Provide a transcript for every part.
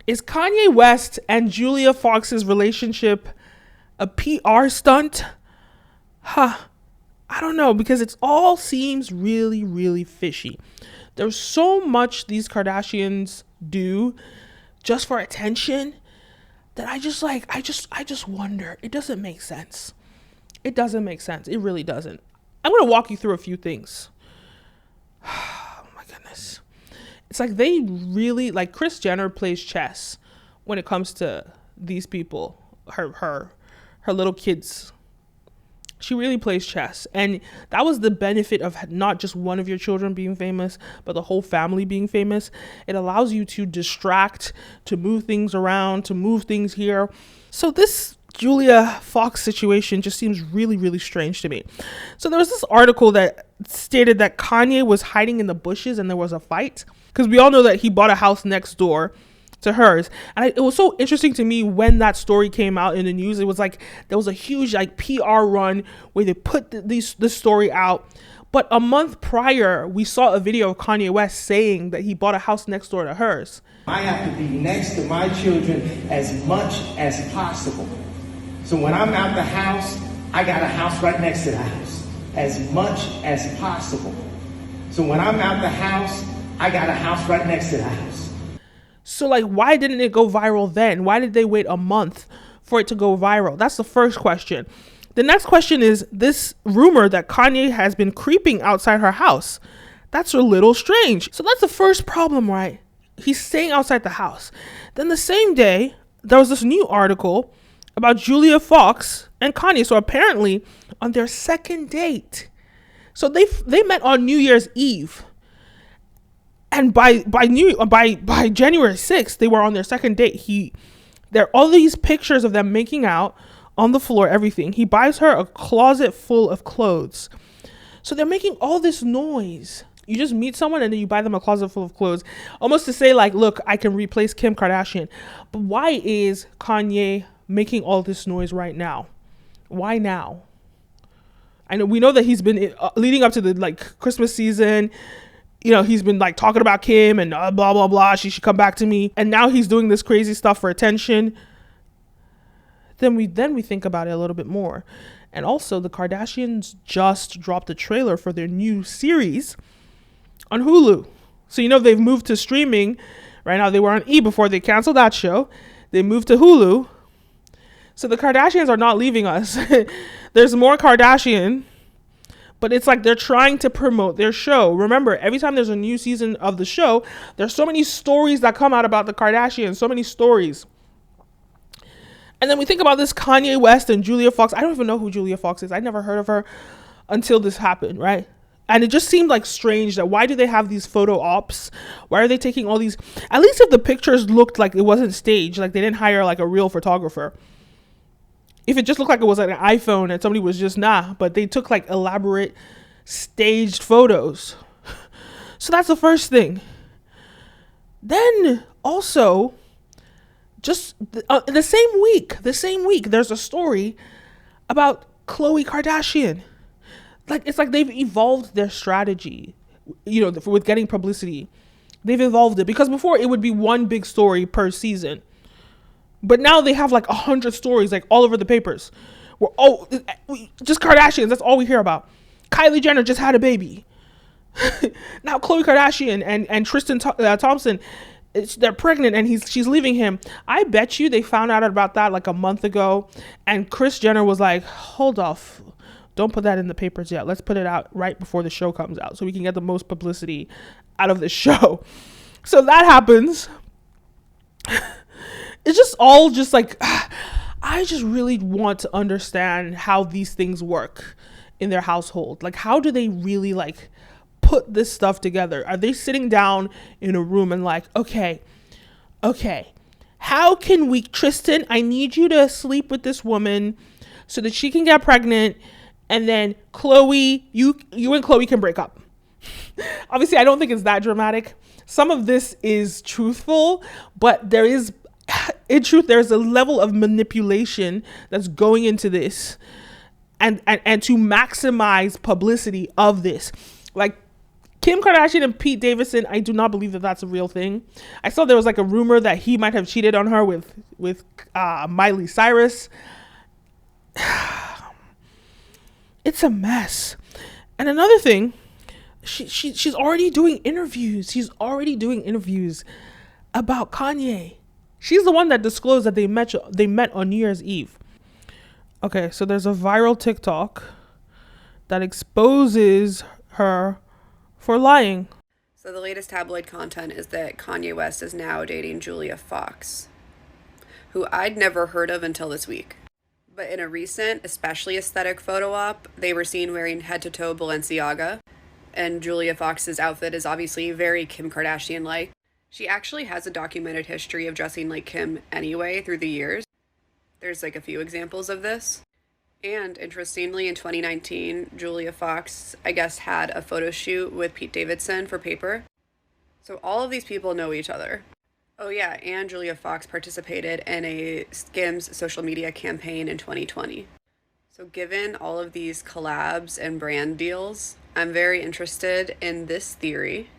Is Kanye West and Julia Fox's relationship a PR stunt? I don't know, because it all seems really, really fishy. There's so much these Kardashians do just for attention that I just wonder. It doesn't make sense. It doesn't make sense. It really doesn't. I'm going to walk you through a few things. Oh my goodness. It's like they really, like, Kris Jenner plays chess when it comes to these people, her little kids. She really plays chess. And that was the benefit of not just one of your children being famous, but the whole family being famous. It allows you to distract, to move things around, to move things here. So this Julia Fox situation just seems really, really strange to me. So there was this article that stated that Kanye was hiding in the bushes and there was a fight. Because we all know that he bought a house next door to hers. And it was so interesting to me when that story came out in the news. It was like there was a huge like PR run where they put this story out. But a month prior, we saw a video of Kanye West saying that he bought a house next door to hers. I have to be next to my children as much as possible. So when I'm out the house, I got a house right next to the house, as much as possible. So when I'm out the house, I got a house right next to the house. So like, why didn't it go viral then? Why did they wait a month for it to go viral? That's the first question. The next question is this rumor that Kanye has been creeping outside her house. That's a little strange. So that's the first problem, right? He's staying outside the house. Then the same day, there was this new article about Julia Fox and Kanye. So apparently on their second date. So they met on New Year's Eve. And by January 6th, they were on their second date. There are all these pictures of them making out on the floor, everything. He buys her a closet full of clothes. So they're making all this noise. You just meet someone and then you buy them a closet full of clothes. Almost to say like, look, I can replace Kim Kardashian. But why is Kanye making all this noise right now? Why now? I know we know that he's been leading up to the like Christmas season. You know, he's been like talking about Kim and blah, blah, blah. She should come back to me. And now he's doing this crazy stuff for attention. Then we think about it a little bit more. And also the Kardashians just dropped a trailer for their new series on Hulu. So, you know, they've moved to streaming. Right now they were on E before they canceled that show. They moved to Hulu. So the Kardashians are not leaving us. There's more Kardashian. But it's like they're trying to promote their show. Remember, every time there's a new season of the show, there's so many stories that come out about the Kardashians. So many stories. And then we think about this Kanye West and Julia Fox. I don't even know who Julia Fox is. I never heard of her until this happened, right? And it just seemed like strange that why do they have these photo ops? Why are they taking all these? At least if the pictures looked like it wasn't staged, like they didn't hire like a real photographer. If it just looked like it was like an iPhone and somebody was just but they took like elaborate staged photos. So that's the first thing. Then also, just the same week, there's a story about Khloe Kardashian. Like, it's like they've evolved their strategy, you know, with getting publicity. They've evolved it because before it would be one big story per season. But now they have like 100 stories like all over the papers. Just Kardashians. That's all we hear about. Kylie Jenner just had a baby. Now Khloe Kardashian and Tristan Thompson, they're pregnant and she's leaving him. I bet you they found out about that like a month ago. And Kris Jenner was like, hold off. Don't put that in the papers yet. Let's put it out right before the show comes out so we can get the most publicity out of the show. So that happens. It's just all just like, I just really want to understand how these things work in their household. Like, how do they really like put this stuff together? Are they sitting down in a room and like, okay, how can we, Tristan, I need you to sleep with this woman so that she can get pregnant. And then Khloe, you and Khloe can break up. Obviously, I don't think it's that dramatic. Some of this is truthful, but there is, in truth, there's a level of manipulation that's going into this and to maximize publicity of this. Like, Kim Kardashian and Pete Davidson, I do not believe that that's a real thing. I saw there was like a rumor that he might have cheated on her with Miley Cyrus. It's a mess. And another thing, she's already doing interviews. She's already doing interviews about Kanye. She's the one that disclosed that they met on New Year's Eve. Okay, so there's a viral TikTok that exposes her for lying. So the latest tabloid content is that Kanye West is now dating Julia Fox, who I'd never heard of until this week. But in a recent, especially aesthetic photo op, they were seen wearing head-to-toe Balenciaga, and Julia Fox's outfit is obviously very Kim Kardashian-like. She actually has a documented history of dressing like Kim anyway through the years. There's like a few examples of this. And interestingly, in 2019, Julia Fox, I guess, had a photo shoot with Pete Davidson for Paper. So all of these people know each other. Oh yeah, and Julia Fox participated in a Skims social media campaign in 2020. So given all of these collabs and brand deals, I'm very interested in this theory,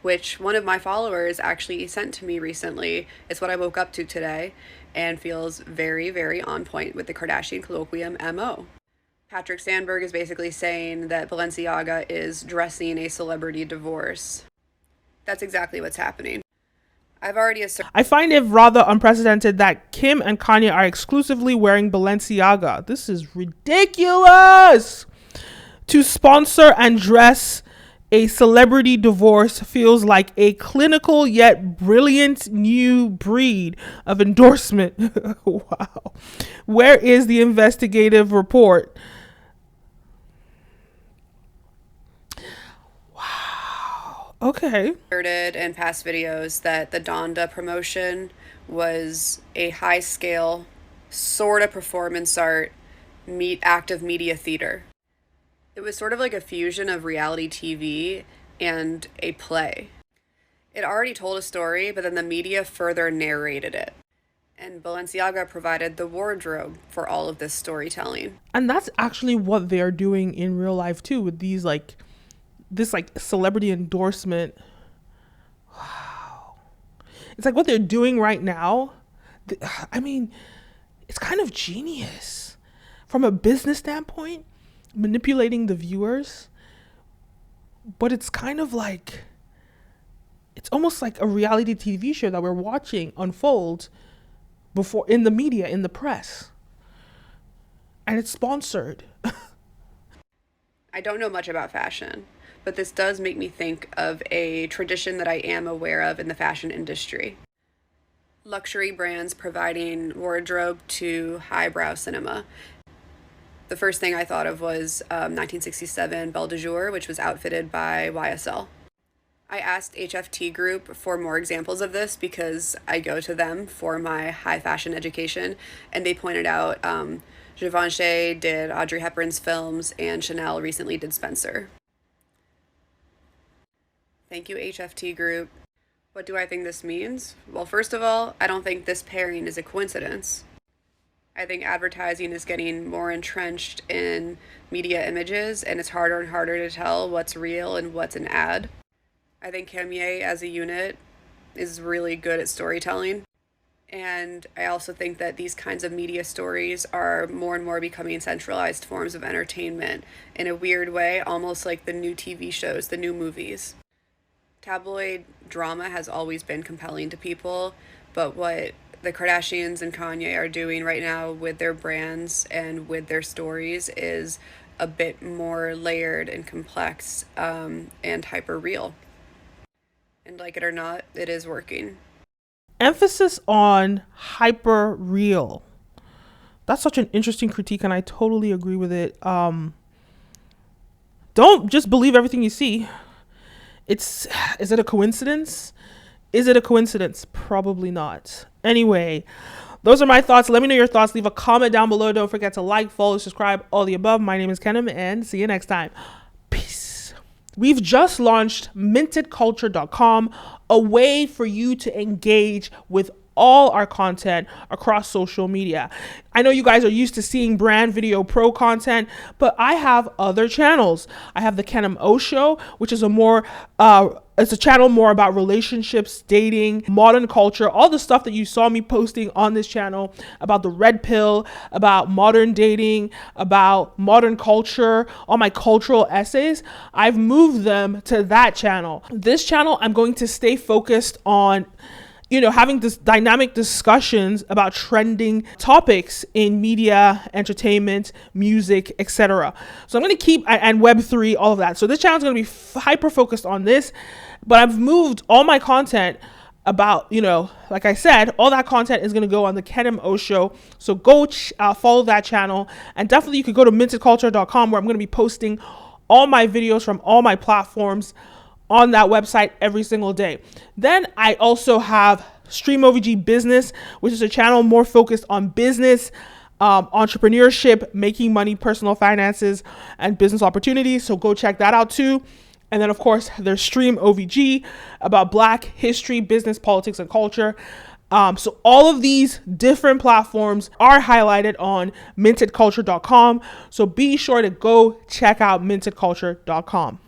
which one of my followers actually sent to me recently. It's what I woke up to today and feels very, very on point with the Kardashian colloquium MO. Patrick Sandberg is basically saying that Balenciaga is dressing a celebrity divorce. That's exactly what's happening. I find it rather unprecedented that Kim and Kanye are exclusively wearing Balenciaga. This is ridiculous. To sponsor and dress a celebrity divorce feels like a clinical yet brilliant new breed of endorsement. Wow. Where is the investigative report? Wow. Okay. Asserted in past videos that the Donda promotion was a high-scale sort of performance art active media theater. It was sort of like a fusion of reality TV and a play. It already told a story, but then the media further narrated it. And Balenciaga provided the wardrobe for all of this storytelling. And that's actually what they're doing in real life too, with these this celebrity endorsement. Wow. It's like what they're doing right now. I mean, it's kind of genius from a business standpoint, manipulating the viewers, but it's kind of like, it's almost like a reality TV show that we're watching unfold before in the media, in the press, and it's sponsored. I don't know much about fashion, but this does make me think of a tradition that I am aware of in the fashion industry. Luxury brands providing wardrobe to highbrow cinema. The first thing I thought of was 1967 Belle de Jour, which was outfitted by YSL. I asked HFT Group for more examples of this because I go to them for my high fashion education, and they pointed out Givenchy did Audrey Hepburn's films, and Chanel recently did Spencer. Thank you, HFT Group. What do I think this means? Well, first of all, I don't think this pairing is a coincidence. I think advertising is getting more entrenched in media images, and it's harder and harder to tell what's real and what's an ad. I think Kanye as a unit is really good at storytelling. And I also think that these kinds of media stories are more and more becoming centralized forms of entertainment in a weird way, almost like the new TV shows, the new movies. Tabloid drama has always been compelling to people, but what the Kardashians and Kanye are doing right now with their brands and with their stories is a bit more layered and complex and hyper real. And like it or not, it is working. Emphasis on hyper real. That's such an interesting critique, and I totally agree with it. Don't just believe everything you see. Is it a coincidence? Is it a coincidence? Probably not. Anyway, those are my thoughts. Let me know your thoughts. Leave a comment down below. Don't forget to like, follow, subscribe, all the above. My name is Kenim, and see you next time. Peace. We've just launched mintedculture.com, a way for you to engage with all our content across social media. I know you guys are used to seeing Brand Video Pro content, but I have other channels. I have the Kenim O show, which is it's a channel more about relationships, dating, modern culture, all the stuff that you saw me posting on this channel about the red pill, about modern dating, about modern culture, all my cultural essays. I've moved them to that channel. This channel, I'm going to stay focused on having this dynamic discussions about trending topics in media, entertainment, music, etc. So I'm going to keep, and Web3, all of that. So this channel is going to be hyper focused on this, but I've moved all my content about, like I said, all that content is going to go on the Kenim O show. So go follow that channel. And definitely you could go to mintedculture.com, where I'm going to be posting all my videos from all my platforms on that website every single day. Then I also have Stream OVG Business, which is a channel more focused on business, entrepreneurship, making money, personal finances, and business opportunities. So go check that out too. And then of course there's Stream OVG about Black history, business, politics, and culture. So all of these different platforms are highlighted on mintedculture.com. So be sure to go check out mintedculture.com.